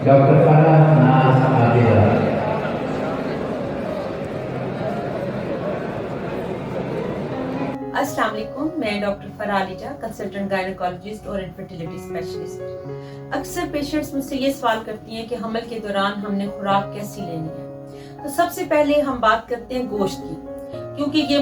Doctor فرح ناز عابدہ. السلام علیکم، میں ڈاکٹر فرح عابدہ، کنسلٹنٹ گائنیکالوجسٹ اور انفرٹیلیٹی اسپیشلسٹ. اکثر پیشنٹس مجھ سے یہ سوال کرتی ہیں کہ حمل کے دوران ہم نے خوراک کیسی لینی ہے. تو سب سے پہلے ہم بات کرتے ہیں گوشت کی، کیونکہ یہ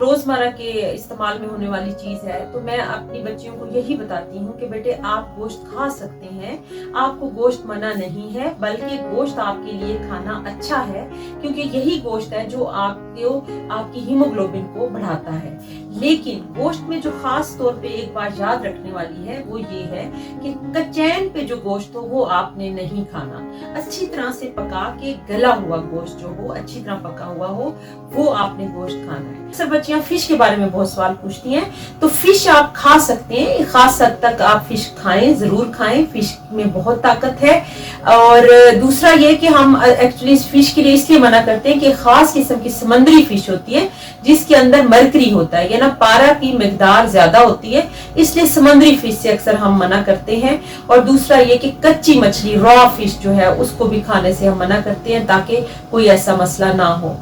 روزمرہ کے استعمال میں ہونے والی چیز ہے. تو میں اپنی بچیوں کو یہی بتاتی ہوں کہ بیٹے آپ گوشت کھا سکتے ہیں، آپ کو گوشت منع نہیں ہے، بلکہ گوشت آپ کے لیے کھانا اچھا ہے، کیونکہ یہی گوشت ہے جو آپ کی ہیموگلوبن کو بڑھاتا ہے. لیکن گوشت میں جو خاص طور پہ ایک بات یاد رکھنے والی ہے وہ یہ ہے کہ کچین پہ جو گوشت ہو وہ آپ نے نہیں کھانا. اچھی طرح سے پکا کے گلا ہوا گوشت جو ہو، اچھی طرح پکا ہوا ہو، وہ آپ نے گوشت کھانا ہے. اکثر بچیاں فش کے بارے میں بہت سوال پوچھتی ہیں. تو فش آپ کھا سکتے ہیں، خاص حد تک آپ فش کھائیں، ضرور کھائیں، فش میں بہت طاقت ہے. اور دوسرا یہ کہ ہم ایکچولی فش کے لیے اس لیے منع کرتے ہیں کہ خاص قسم کی سمندری فش ہوتی ہے جس کے اندر مرکری ہوتا ہے، یعنی پارا کی مقدار زیادہ ہوتی ہے، اس لیے سمندری فش سے اکثر ہم منع کرتے ہیں. اور دوسرا یہ کہ کچی مچھلی را فش جو ہے اس کو بھی کھانے سے ہم منع کرتے ہیں تاکہ کوئی ایسا مسئلہ نہ ہو.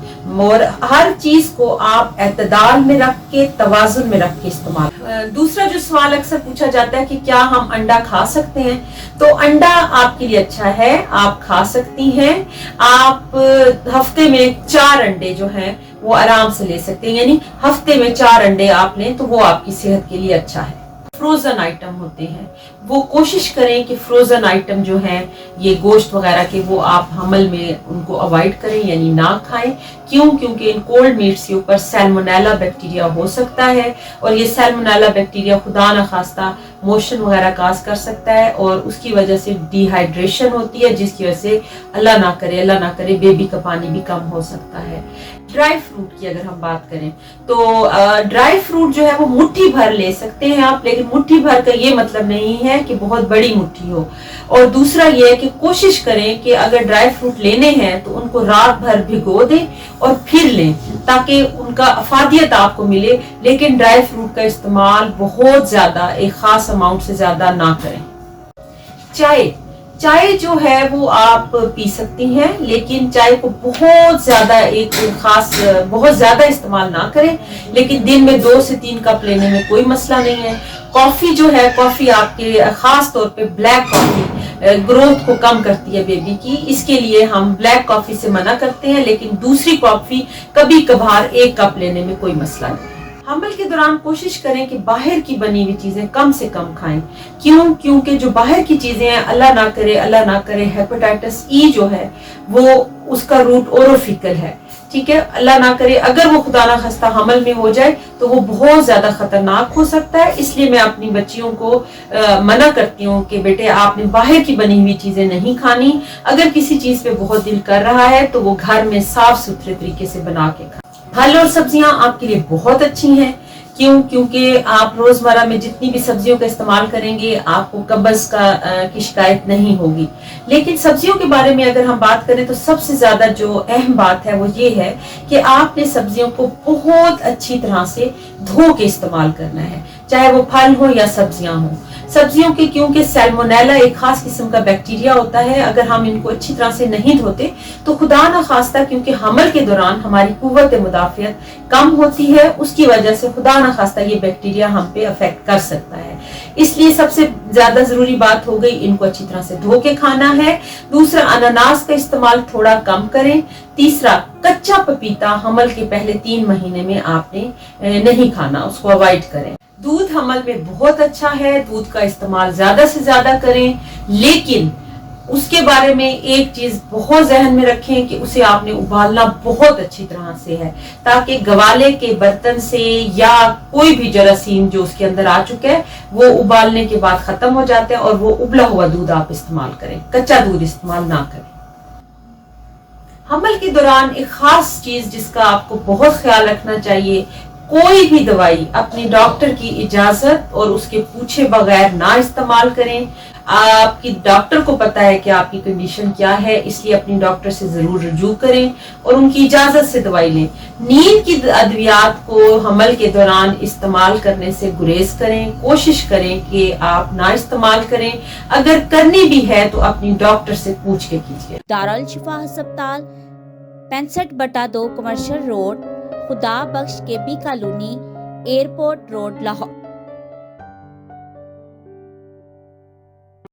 اور ہر چیز کو آپ اعتدال میں رکھ کے، توازن میں رکھ کے استعمال. دوسرا جو سوال اکثر پوچھا جاتا ہے کہ کیا ہم انڈا کھا سکتے ہیں؟ تو انڈا آپ کے لیے اچھا ہے، آپ کھا سکتی ہیں. آپ ہفتے میں 4 انڈے جو ہیں وہ آرام سے لے سکتے ہیں، یعنی ہفتے میں 4 انڈے آپ لیں تو وہ آپ کی صحت کے لیے اچھا ہے. فروزن آئٹم ہوتے ہیں، وہ کوشش کریں کہ فروزن آئٹم جو ہیں یہ گوشت وغیرہ کے وہ آپ حمل میں ان کو اوائڈ کریں، یعنی نہ کھائیں. کیونکہ ان کولڈ میٹس کے اوپر سیلمونیلا بیکٹیریا ہو سکتا ہے، اور یہ سیلمونیلا بیکٹیریا خدا نخواستہ موشن وغیرہ کاز کر سکتا ہے، اور اس کی وجہ سے ڈی ہائیڈریشن ہوتی ہے، جس کی وجہ سے اللہ نہ کرے بیبی کا پانی بھی کم ہو سکتا ہے. ڈرائی فروٹ کی اگر ہم بات کریں تو ڈرائی فروٹ جو ہے وہ مٹھی بھر لے سکتے ہیں آپ، لیکن مٹھی بھر کا یہ مطلب نہیں ہے کہ بہت بڑی مٹھی ہو. اور دوسرا یہ ہے کہ کوشش کریں کہ اگر ڈرائی فروٹ لینے ہیں تو ان کو رات بھر بھگو دیں اور پھر لیں تاکہ ان کا افادیت آپ کو ملے. لیکن ڈرائی فروٹ کا استعمال بہت زیادہ، ایک خاص اماؤنٹ سے زیادہ نہ کریں. چائے جو ہے وہ آپ پی سکتی ہیں، لیکن چائے کو بہت زیادہ استعمال نہ کریں. لیکن دن میں 2 سے 3 کپ لینے میں کوئی مسئلہ نہیں ہے. کافی جو ہے، کافی آپ کے خاص طور پہ بلیک کافی گروتھ کو کم کرتی ہے بیبی کی، اس کے لیے ہم بلیک کافی سے منع کرتے ہیں. لیکن دوسری کافی کبھی کبھار 1 کپ لینے میں کوئی مسئلہ نہیں. حمل کے دوران کوشش کریں کہ باہر کی بنی ہوئی چیزیں کم سے کم کھائیں. کیونکہ جو باہر کی چیزیں ہیں، اللہ نہ کرے ہیپاٹائٹس ای جو ہے وہ اس کا روٹ اوروفیکل ہے. ٹھیک ہے، اللہ نہ کرے اگر وہ خدا نہ خواستہ حمل میں ہو جائے تو وہ بہت زیادہ خطرناک ہو سکتا ہے. اس لیے میں اپنی بچیوں کو منع کرتی ہوں کہ بیٹے آپ نے باہر کی بنی ہوئی چیزیں نہیں کھانی. اگر کسی چیز پہ بہت دل کر رہا ہے تو وہ گھر میں صاف ستھرے طریقے سے بنا کے کھائیں. پھل اور سبزیاں آپ کے لیے بہت اچھی ہیں. کیونکہ آپ روزمرہ میں جتنی بھی سبزیوں کا استعمال کریں گے آپ کو قبض کی شکایت نہیں ہوگی. لیکن سبزیوں کے بارے میں اگر ہم بات کریں تو سب سے زیادہ جو اہم بات ہے وہ یہ ہے کہ آپ نے سبزیوں کو بہت اچھی طرح سے دھو کے استعمال کرنا ہے، چاہے وہ پھل ہو یا سبزیاں ہوں. سبزیوں کے کیونکہ سیلمونیلا ایک خاص قسم کا بیکٹیریا ہوتا ہے، اگر ہم ان کو اچھی طرح سے نہیں دھوتے تو خدا نہ خواستہ، کیونکہ حمل کے دوران ہماری قوت مدافعت کم ہوتی ہے، اس کی وجہ سے خدا نہ خواستہ یہ بیکٹیریا ہم پہ افیکٹ کر سکتا ہے. اس لیے سب سے زیادہ ضروری بات ہو گئی ان کو اچھی طرح سے دھو کے کھانا ہے. دوسرا، اناناس کا استعمال تھوڑا کم کریں. تیسرا، کچا پپیتا حمل کے پہلے 3 مہینے میں آپ نے نہیں کھانا، اس کو اوائڈ کریں. دودھ حمل میں بہت اچھا ہے، دودھ کا استعمال زیادہ سے زیادہ کریں. لیکن اس کے بارے میں ایک چیز بہت ذہن میں رکھیں کہ اسے آپ نے ابالنا بہت اچھی طرح سے ہے تاکہ گوالے کے برتن سے یا کوئی بھی جراثیم جو اس کے اندر آ چکا ہے وہ ابالنے کے بعد ختم ہو جاتا ہے، اور وہ ابلا ہوا دودھ آپ استعمال کریں، کچا دودھ استعمال نہ کریں. حمل کے دوران ایک خاص چیز جس کا آپ کو بہت خیال رکھنا چاہیے، کوئی بھی دوائی اپنی ڈاکٹر کی اجازت اور اس کے پوچھے بغیر نہ استعمال کریں. آپ کی ڈاکٹر کو پتا ہے کہ آپ کی کنڈیشن کیا ہے، اس لیے اپنی ڈاکٹر سے ضرور رجوع کریں اور ان کی اجازت سے دوائی لیں۔ نیند کی ادویات کو حمل کے دوران استعمال کرنے سے گریز کریں، کوشش کریں کہ آپ نہ استعمال کریں، اگر کرنی بھی ہے تو اپنی ڈاکٹر سے پوچھ کے کیجیے۔ دارالشفا ہسپتال 65/2 کمرشل روڈ، خدا بخش کے B colony, airport road, Lahore.